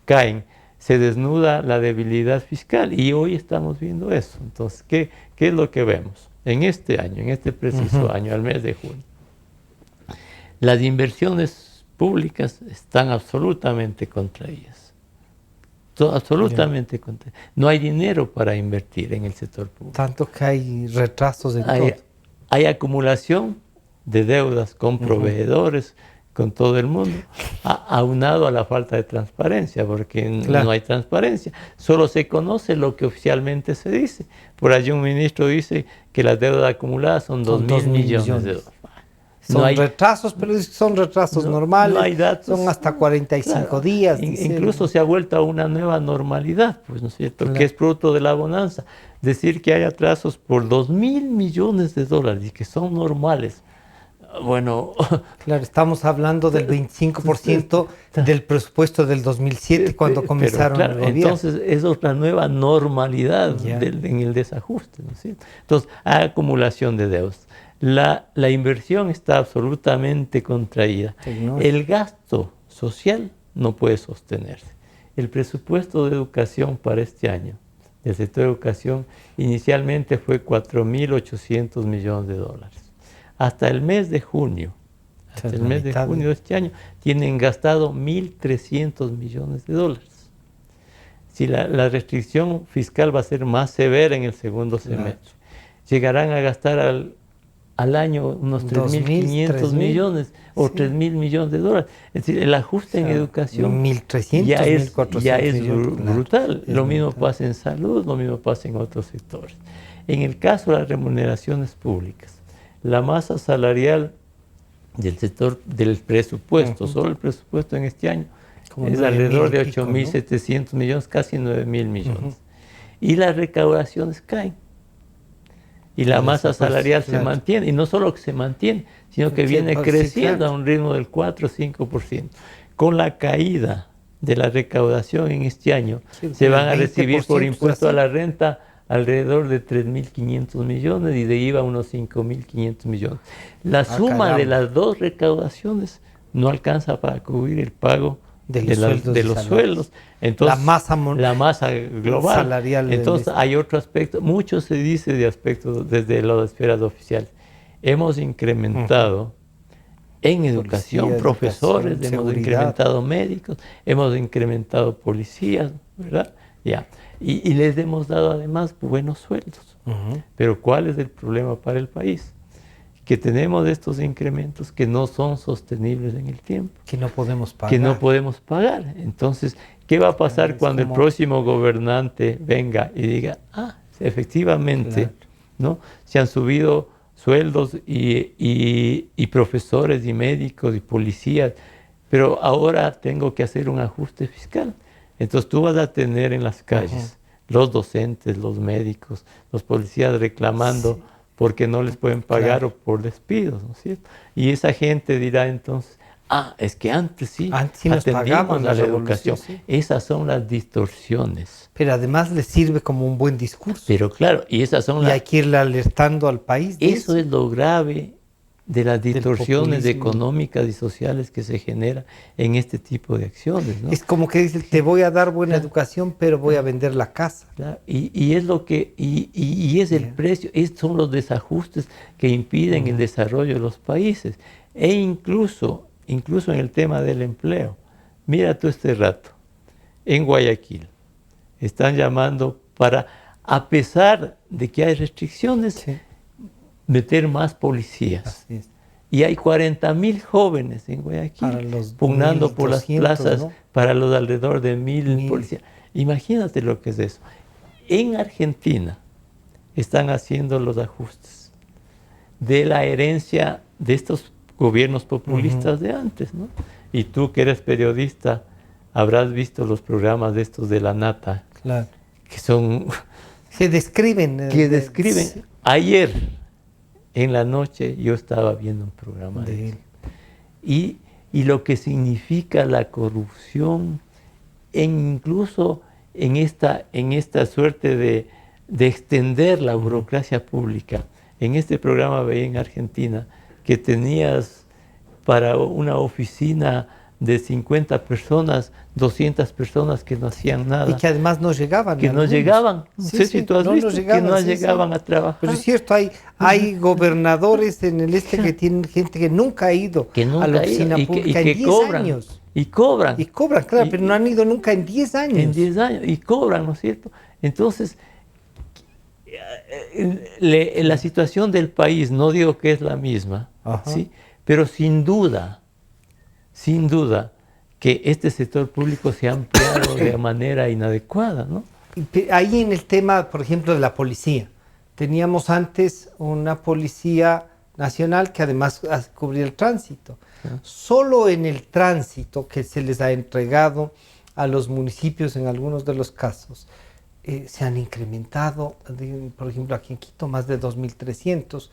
caen, se desnuda la debilidad fiscal, y hoy estamos viendo eso. Entonces, ¿qué es lo que vemos? En este año, en este preciso año, al mes de junio, las inversiones públicas están absolutamente contraídas. Absolutamente contraídas. No hay dinero para invertir en el sector público. Tanto que hay retrasos en todo. Hay acumulación de deudas con proveedores, con todo el mundo, aunado a la falta de transparencia, porque no hay transparencia. Solo se conoce lo que oficialmente se dice. Por allí un ministro dice que las deudas acumuladas son 2.000 millones de dólares. Son retrasos, pero son retrasos normales, no hay datos, son hasta 45 días. Incluso se ha vuelto a una nueva normalidad, pues, ¿no es cierto? Que es producto de la bonanza. Decir que hay atrasos por 2.000 millones de dólares y que son normales. Bueno, claro, estamos hablando del 25% del presupuesto del 2007 cuando comenzaron el gobierno. Entonces es otra nueva normalidad en el desajuste, ¿no es cierto? Entonces hay acumulación de deudas. La inversión está absolutamente contraída. El gasto social no puede sostenerse. El presupuesto de educación para este año, del sector de educación, inicialmente fue 4.800 millones de dólares. Hasta el mes de junio, de este año, tienen gastado 1.300 millones de dólares. Si la restricción fiscal va a ser más severa en el segundo semestre, llegarán a gastar al año unos 3.500 millones o 3.000 millones de dólares. Es decir, el ajuste en educación 1.300, ya es brutal. Lo mismo pasa en salud, lo mismo pasa en otros sectores. En el caso de las remuneraciones públicas, la masa salarial del sector del presupuesto, solo el presupuesto en este año, es alrededor de 8.700 millones, casi 9.000 millones. Y las recaudaciones caen. Y la masa salarial se mantiene, y no solo que se mantiene, sino que viene creciendo a un ritmo del 4 o 5%. Con la caída de la recaudación en este año, se van a recibir por impuesto a la renta alrededor de 3.500 millones y de IVA unos 5.500 millones. La suma de las dos recaudaciones no alcanza para cubrir el pago de los sueldos. Entonces, la masa global salarial. Entonces hay otro aspecto, mucho se dice de aspectos desde las esferas oficiales. Hemos incrementado en educación profesores, hemos incrementado médicos, hemos incrementado policías, ¿verdad? Ya. Y les hemos dado además buenos sueldos. Pero ¿cuál es el problema para el país? Que tenemos estos incrementos que no son sostenibles en el tiempo. Que no podemos pagar. Que no podemos pagar. Entonces, ¿qué va a pasar cuando el próximo gobernante venga y diga, efectivamente, ¿no? Se han subido sueldos y profesores y médicos y policías, pero ahora tengo que hacer un ajuste fiscal? Entonces tú vas a tener en las calles los docentes, los médicos, los policías reclamando porque no les pueden pagar o por despidos, ¿no es cierto? Y esa gente dirá entonces, es que antes sí atendimos a la educación. Sí. Esas son las distorsiones. Pero además les sirve como un buen discurso. Pero claro, y esas son hay que irle alertando al país. Eso es lo grave de las distorsiones económicas y sociales que se generan en este tipo de acciones, ¿no? Es como que dice, te voy a dar buena educación, pero voy a vender la casa. Claro. Y es lo que es el precio, son los desajustes que impiden el desarrollo de los países. E incluso en el tema del empleo. Mira tú este rato, en Guayaquil, están llamando para, a pesar de que hay restricciones, meter más policías. Y hay 40.000 jóvenes en Guayaquil pugnando por las plazas, ¿no? Para los alrededor de 1.000 policías. Imagínate lo que es eso. En Argentina están haciendo los ajustes de la herencia de estos gobiernos populistas de antes, ¿no? Y tú que eres periodista habrás visto los programas de estos de la Nata, que son... Que describen. Ayer en la noche yo estaba viendo un programa de él. Y lo que significa la corrupción, incluso en esta suerte de extender la burocracia pública. En este programa veía en Argentina que tenías para una oficina de 50 personas, 200 personas que no hacían nada. Y que además no llegaban. Que no llegaban. No sé si tú has visto que no llegaban a trabajar. Pero es cierto, hay gobernadores en el que tienen gente que nunca ha ido a la oficina pública en 10 años. Y cobran. Y cobran, claro, pero no han ido nunca en 10 años. En 10 años, y cobran, ¿no es cierto? Entonces, la situación del país, no digo que es la misma, ¿sí? Pero sin duda, que este sector público se ha ampliado de manera inadecuada, ¿no? Ahí en el tema, por ejemplo, de la policía. Teníamos antes una policía nacional que además cubría el tránsito. Solo en el tránsito que se les ha entregado a los municipios en algunos de los casos, se han incrementado, por ejemplo, aquí en Quito, más de 2.300.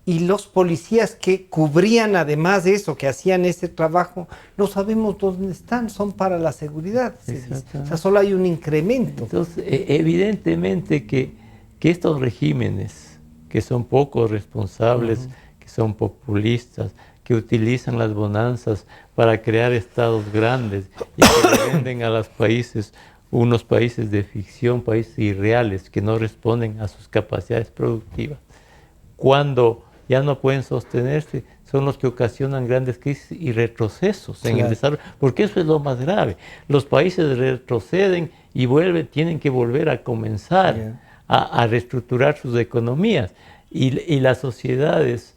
Y los policías que cubrían además de eso, que hacían ese trabajo, no sabemos dónde están, son para la seguridad. O sea, solo hay un incremento. Entonces, evidentemente que estos regímenes, que son poco responsables, que son populistas, que utilizan las bonanzas para crear estados grandes y que le venden a los países, unos países de ficción, países irreales, que no responden a sus capacidades productivas. Cuando ya no pueden sostenerse, son los que ocasionan grandes crisis y retrocesos en el desarrollo, porque eso es lo más grave. Los países retroceden y tienen que volver a comenzar a reestructurar sus economías, y las sociedades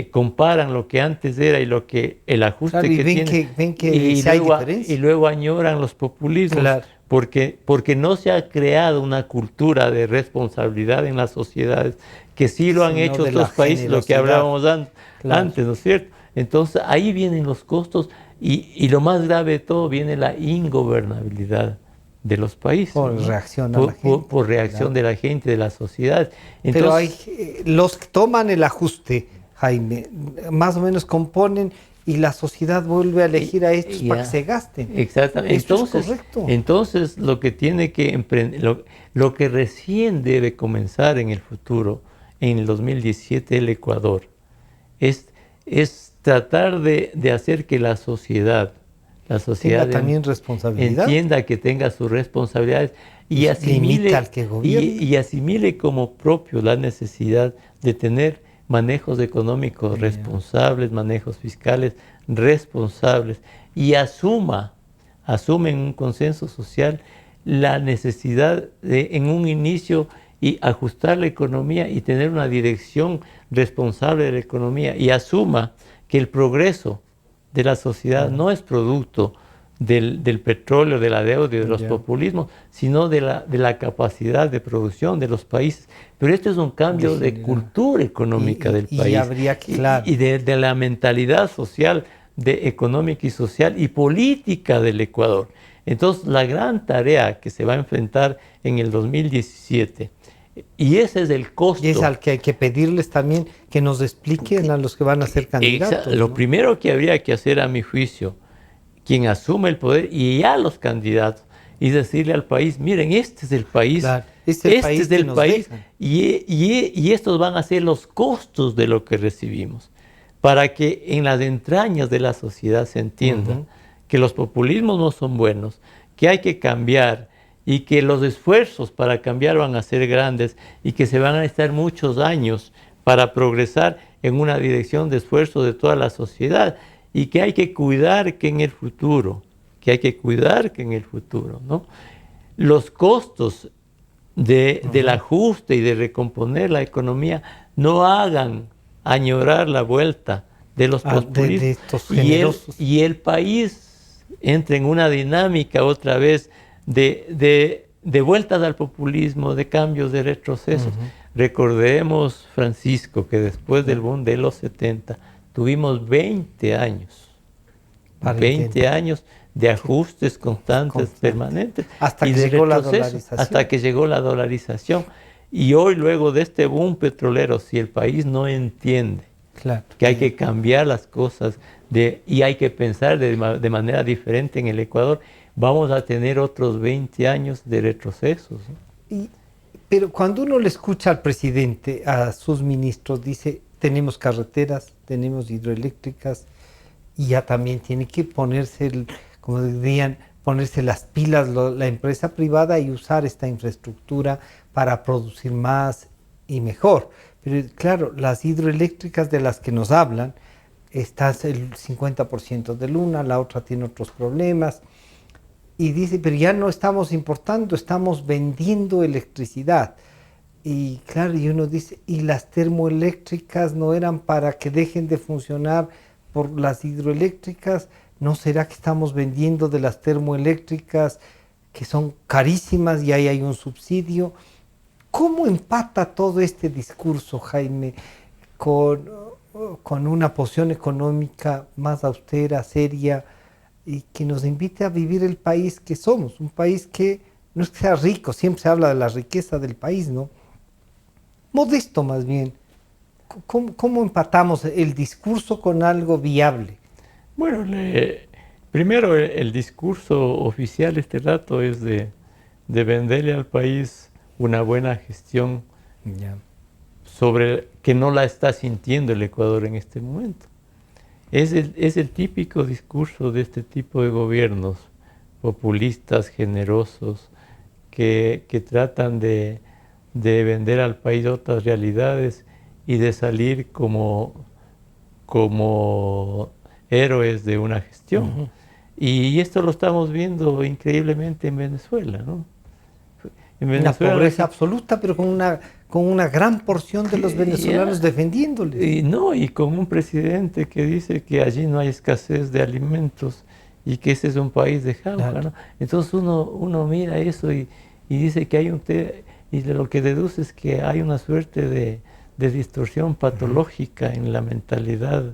comparan lo que antes era y lo que el ajuste que tienen, y luego añoran los populismos, porque no se ha creado una cultura de responsabilidad en las sociedades, que sí lo han hecho otros países, lo que hablábamos antes, ¿no es cierto? Entonces ahí vienen los costos, y lo más grave de todo viene la ingobernabilidad de los países. Por reacción a la gente. Por reacción de la gente, de las sociedades. Entonces, pero los que toman el ajuste, Jaime, más o menos componen, y la sociedad vuelve a elegir a estos para que se gasten. Exactamente. Esto es correcto. Entonces, lo que tiene que emprender, lo que recién debe comenzar en el futuro, en el 2017, el Ecuador, es tratar de hacer que la sociedad tenga también responsabilidad, entienda que tenga sus responsabilidades y asimile, al que gobierna. y asimile como propio la necesidad de tener manejos económicos responsables, manejos fiscales responsables, y asume en un consenso social la necesidad de, en un inicio, y ajustar la economía y tener una dirección responsable de la economía, y asuma que el progreso de la sociedad no es producto del petróleo, de la deuda y de los populismos, sino de la capacidad de producción de los países. Pero esto es un cambio de cultura económica del país, habría que, claro, y de la mentalidad social, económica y social y política del Ecuador. Entonces, la gran tarea que se va a enfrentar en el 2017, y ese es el costo. Y es al que hay que pedirles también que nos expliquen a los que van a ser candidatos. Lo primero que habría que hacer, a mi juicio, quien asume el poder y ya los candidatos, y decirle al país: miren, este es el país, claro, este es el país, y estos van a ser los costos de lo que recibimos, para que en las entrañas de la sociedad se entienda que los populismos no son buenos, que hay que cambiar, y que los esfuerzos para cambiar van a ser grandes, y que se van a necesitar muchos años para progresar en una dirección de esfuerzo de toda la sociedad, y que hay que cuidar que en el futuro, ¿no?, los costos del ajuste y de recomponer la economía no hagan añorar la vuelta de los populistas, y el país entre en una dinámica otra vez de vueltas al populismo, de cambios, de retrocesos. Recordemos, Francisco, que después del boom de los 70 tuvimos 20 años de ajustes constantes, permanentes, hasta y que de llegó la retrocesos, dolarización. hasta que llegó la dolarización. Y hoy, luego de este boom petrolero, si el país no entiende que hay que cambiar las cosas y hay que pensar de manera diferente en el Ecuador, vamos a tener otros 20 años de retrocesos, ¿no? Pero cuando uno le escucha al presidente, a sus ministros, dice: tenemos carreteras, tenemos hidroeléctricas, y ya también tiene que ponerse, como dirían, ponerse las pilas la empresa privada y usar esta infraestructura para producir más y mejor. Pero claro, las hidroeléctricas de las que nos hablan, está el 50% de una, la otra tiene otros problemas. Y dice: pero ya no estamos importando, estamos vendiendo electricidad. Y claro, y uno dice: ¿y las termoeléctricas no eran para que dejen de funcionar por las hidroeléctricas? ¿No será que estamos vendiendo de las termoeléctricas que son carísimas y ahí hay un subsidio? ¿Cómo empata todo este discurso, Jaime, con una posición económica más austera, seria, y que nos invite a vivir el país que somos? Un país que no es que sea rico, siempre se habla de la riqueza del país, ¿no? Modesto más bien. ¿Cómo empatamos el discurso con algo viable? Bueno, primero el discurso oficial este rato es de venderle al país una buena gestión sobre que no la está sintiendo el Ecuador en este momento. Es el típico discurso de este tipo de gobiernos populistas, generosos, que tratan de vender al país otras realidades y de salir como héroes de una gestión. Y esto lo estamos viendo increíblemente en Venezuela, ¿no? En Venezuela, una pobreza absoluta, pero con una gran porción de los venezolanos defendiéndoles. Y con un presidente que dice que allí no hay escasez de alimentos y que ese es un país de jauja, ¿no? Entonces uno mira eso y dice que hay y lo que deduce es que hay una suerte de distorsión patológica en la mentalidad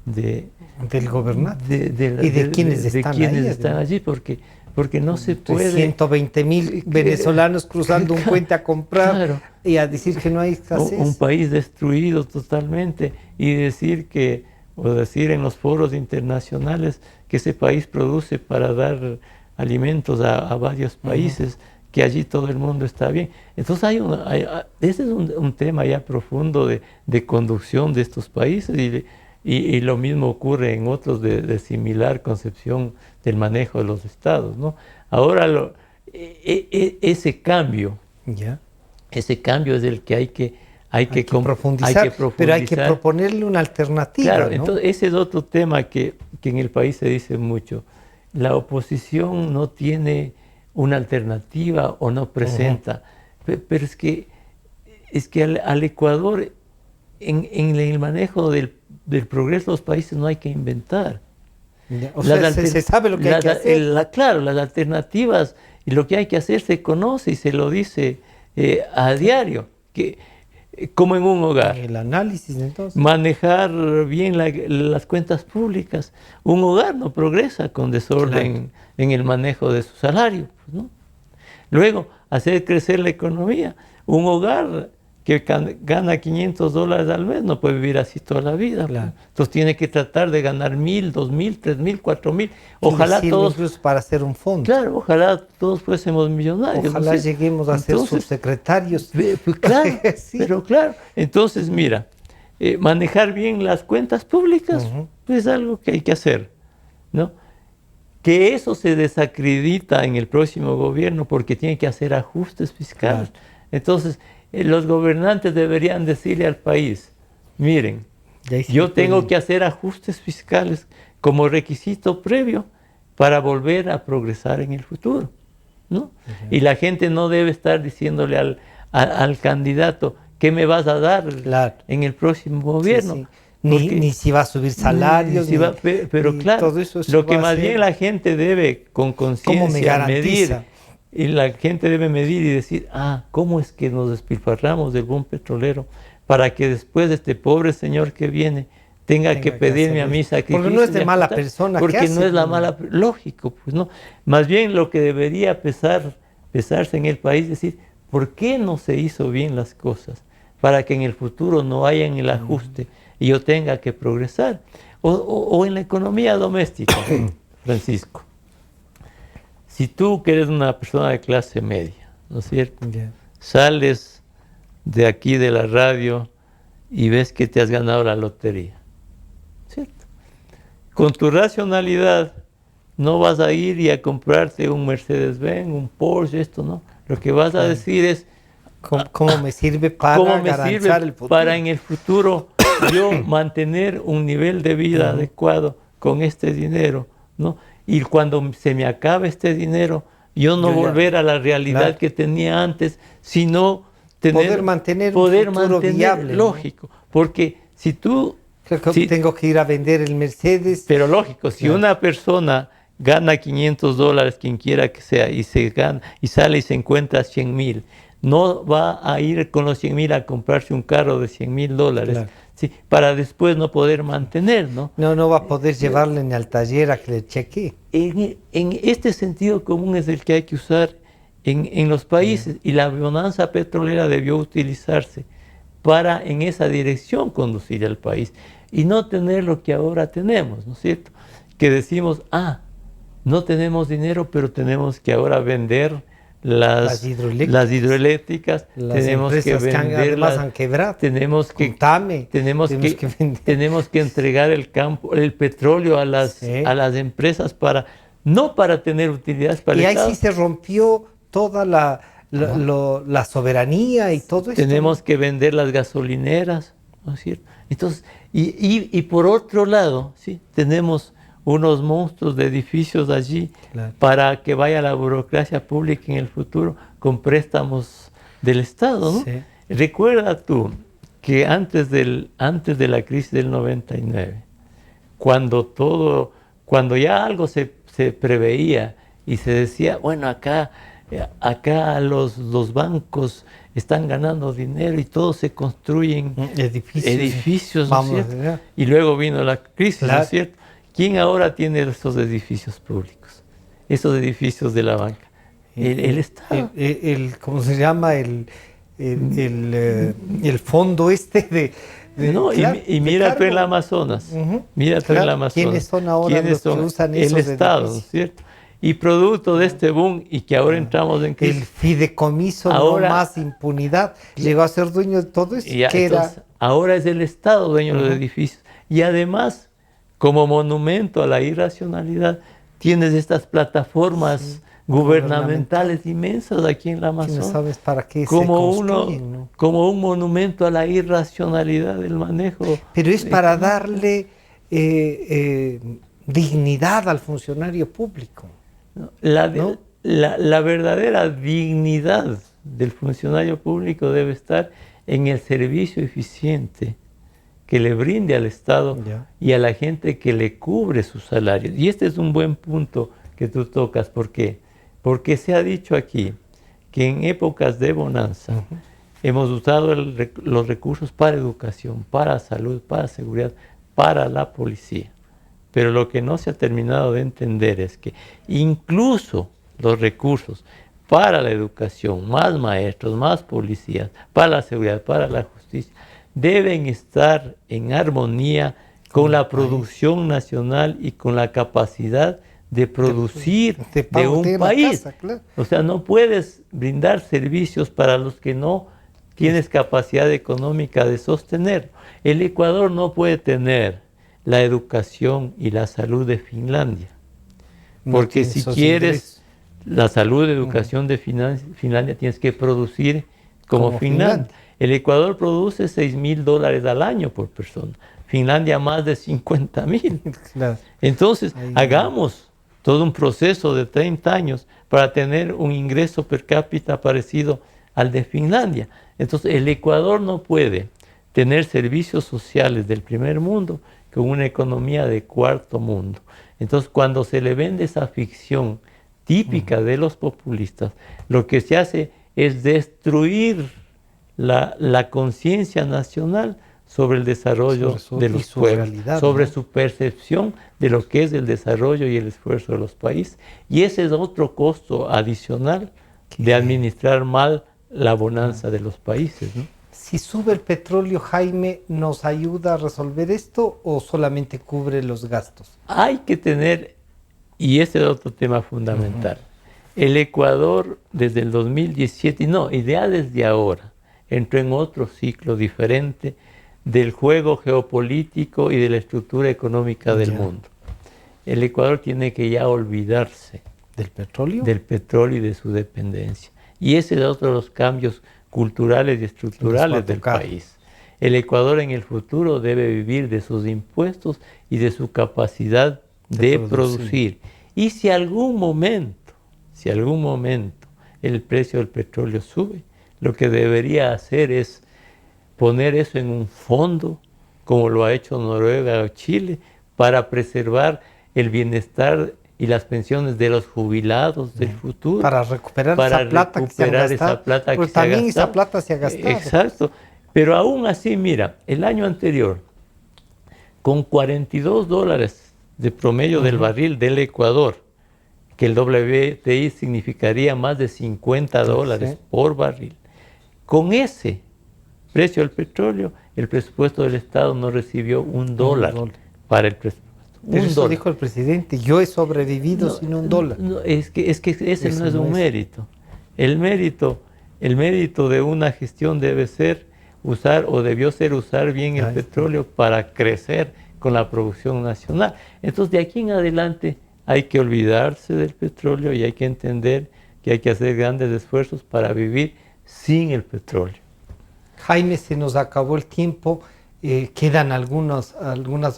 del gobernante y de quienes están allí, porque no se puede... 120,000 venezolanos cruzando un puente a comprar y a decir que no hay escasez. Un país destruido totalmente, y decir que o decir en los foros internacionales que ese país produce para dar alimentos a varios países, que allí todo el mundo está bien. Entonces ese es un tema ya profundo de conducción de estos países y lo mismo ocurre en otros de similar concepción del manejo de los estados, ¿no? Ahora ese cambio es el que hay que profundizar, pero hay que proponerle una alternativa. Claro, ¿no? entonces ese es otro tema que en el país se dice mucho. La oposición no tiene una alternativa o no presenta, pero es que al Ecuador en el manejo del progreso de los países no hay que inventar. O sea, se sabe lo que hay que hacer. Claro, las alternativas y lo que hay que hacer se conoce y se lo dice a diario, como en un hogar. El análisis, entonces. Manejar bien las cuentas públicas. Un hogar no progresa con desorden en el manejo de su salario, ¿no? Luego, hacer crecer la economía. Un hogar que gana $500 al mes no puede vivir así toda la vida. Claro. Entonces tiene que tratar de ganar 1.000, 2.000, 3.000, 4.000. Ojalá todos, incluso para hacer un fondo. Claro, ojalá todos fuésemos millonarios. Ojalá ¿no? lleguemos a ser subsecretarios. Pues claro, sí. Pero claro. Entonces, mira, manejar bien las cuentas públicas pues es algo que hay que hacer, ¿no? Que eso se desacredita en el próximo gobierno porque tiene que hacer ajustes fiscales. Claro. Entonces, los gobernantes deberían decirle al país, miren, yo tengo que hacer ajustes fiscales como requisito previo para volver a progresar en el futuro, ¿no? Y la gente no debe estar diciéndole al candidato, ¿qué me vas a dar en el próximo gobierno? Sí, sí. Ni si va a subir salarios. Pero claro, todo eso lo que más bien la gente debe con conciencia medir. Y la gente debe medir y decir, ¿cómo es que nos despilfarramos del boom petrolero para que después este pobre señor que viene tenga que pedirme a mí sacrificio? Porque no es de mala persona. Porque no es la mala, lógico, pues no. Más bien lo que debería pesarse en el país es decir, ¿por qué no se hizo bien las cosas? Para que en el futuro no haya el ajuste y yo tenga que progresar. O en la economía doméstica, Francisco. Si tú que eres una persona de clase media, ¿no es cierto? Sales de aquí de la radio y ves que te has ganado la lotería, ¿cierto? Con tu racionalidad no vas a ir y a comprarte un Mercedes-Benz, un Porsche, esto no. Lo que vas a decir es, ¿cómo me sirve para garantizar el futuro? Para en el futuro yo mantener un nivel de vida adecuado con este dinero, ¿no? Y cuando se me acabe este dinero, yo no volver a la realidad que tenía antes, sino poder mantener un futuro viable. Lógico, ¿no? Porque si tú... tengo que ir a vender el Mercedes. Pero lógico, si una persona gana $500, quien quiera que sea, y sale y se encuentra 100,000, no va a ir con los 100,000 a comprarse un carro de $100,000. Sí, para después no poder mantener, ¿no? No va a poder llevarle ni al taller a que le chequee. En este sentido común es el que hay que usar en los países, y la bonanza petrolera debió utilizarse para en esa dirección conducir al país, y no tener lo que ahora tenemos, ¿no es cierto? Que decimos, no tenemos dinero, pero tenemos que ahora vender las hidroeléctricas, tenemos que venderlas, han quebrado. Tenemos que entregar el petróleo a las empresas no para tener utilidades para el Estado. Y ahí sí se rompió toda la soberanía y todo esto. Tenemos que vender las gasolineras, ¿no es cierto? Entonces, y por otro lado, sí, tenemos unos monstruos de edificios allí para que vaya la burocracia pública en el futuro con préstamos del Estado, ¿no? Sí. Recuerda tú que antes de la crisis del 99, cuando ya algo se preveía y se decía, bueno, acá los bancos están ganando dinero y todos se construyen edificios, ¿no es cierto? Y luego vino la crisis, ¿no es cierto? ¿Quién ahora tiene esos edificios públicos? Esos edificios de la banca. El Estado. ¿Cómo se llama? El fondo No, claro, y mira tú en el Amazonas. Mira tú en el Amazonas. ¿Quiénes son ahora los que usan esos el Estado, ¿no es cierto? Y producto de este boom y que ahora entramos en crisis. El fideicomiso, ahora, no más impunidad, llegó a ser dueño de todo eso. Ahora es el Estado dueño de los edificios. Y además, como monumento a la irracionalidad, tienes estas plataformas gubernamentales inmensas aquí en la Amazonas. No sabes para qué como se construyen, ¿no? Como un monumento a la irracionalidad del manejo. Pero es para darle dignidad al funcionario público. La verdadera dignidad del funcionario público debe estar en el servicio eficiente que le brinde al Estado y a la gente que le cubre sus salarios. Y este es un buen punto que tú tocas. ¿Por qué? Porque se ha dicho aquí que en épocas de bonanza hemos usado los recursos para educación, para salud, para seguridad, para la policía. Pero lo que no se ha terminado de entender es que incluso los recursos para la educación, más maestros, más policías, para la seguridad, para la justicia, deben estar en armonía con la producción nacional y con la capacidad de producir de un país. Casa, claro. O sea, no puedes brindar servicios para los que no tienes capacidad económica de sostener. El Ecuador no puede tener la educación y la salud de Finlandia. Porque si quieres la salud y educación de Finlandia, tienes que producir como Finlandia. El Ecuador produce $6,000 al año por persona. Finlandia más de 50,000. Claro. Entonces, hagamos todo un proceso de 30 años para tener un ingreso per cápita parecido al de Finlandia. Entonces, el Ecuador no puede tener servicios sociales del primer mundo con una economía de cuarto mundo. Entonces, cuando se le vende esa ficción típica de los populistas, lo que se hace es destruir la conciencia nacional sobre el desarrollo de los pueblos, sobre su percepción de lo que es el desarrollo y el esfuerzo de los países. Y ese es otro costo adicional de administrar mal la bonanza de los países, ¿no? Si sube el petróleo, Jaime, ¿nos ayuda a resolver esto o solamente cubre los gastos? Hay que tener, y ese es otro tema fundamental, el Ecuador desde el 2017, y ya desde ahora, entró en otro ciclo diferente del juego geopolítico y de la estructura económica del mundo. El Ecuador tiene que ya olvidarse ¿del petróleo? Del petróleo y de su dependencia. Y ese es otro de los cambios culturales y estructurales del país. El Ecuador en el futuro debe vivir de sus impuestos y de su capacidad de producir. Y si algún momento el precio del petróleo sube, lo que debería hacer es poner eso en un fondo, como lo ha hecho Noruega o Chile, para preservar el bienestar y las pensiones de los jubilados del futuro. Para recuperar esa plata que se ha gastado. Pues también esa plata se ha gastado. Exacto. Pero aún así, mira, el año anterior, con $42 de promedio del barril del Ecuador, que el WTI significaría más de $50 por barril. Con ese precio del petróleo, el presupuesto del Estado no recibió $1 para el presupuesto. Pero eso dijo el presidente, yo he sobrevivido sin $1. No, es que ese no es un mérito. El mérito de una gestión debe ser debió ser usar bien el petróleo para crecer con la producción nacional. Entonces, de aquí en adelante hay que olvidarse del petróleo y hay que entender que hay que hacer grandes esfuerzos para vivir sin el petróleo. Jaime, se nos acabó el tiempo, quedan algunas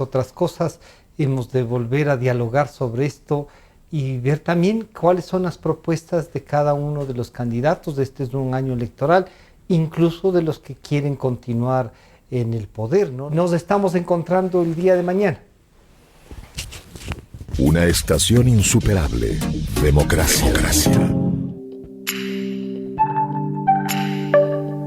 otras cosas. Hemos de volver a dialogar sobre esto y ver también cuáles son las propuestas de cada uno de los candidatos. Este es un año electoral, incluso de los que quieren continuar en el poder, ¿no? Nos estamos encontrando el día de mañana. Una estación insuperable. Democracia.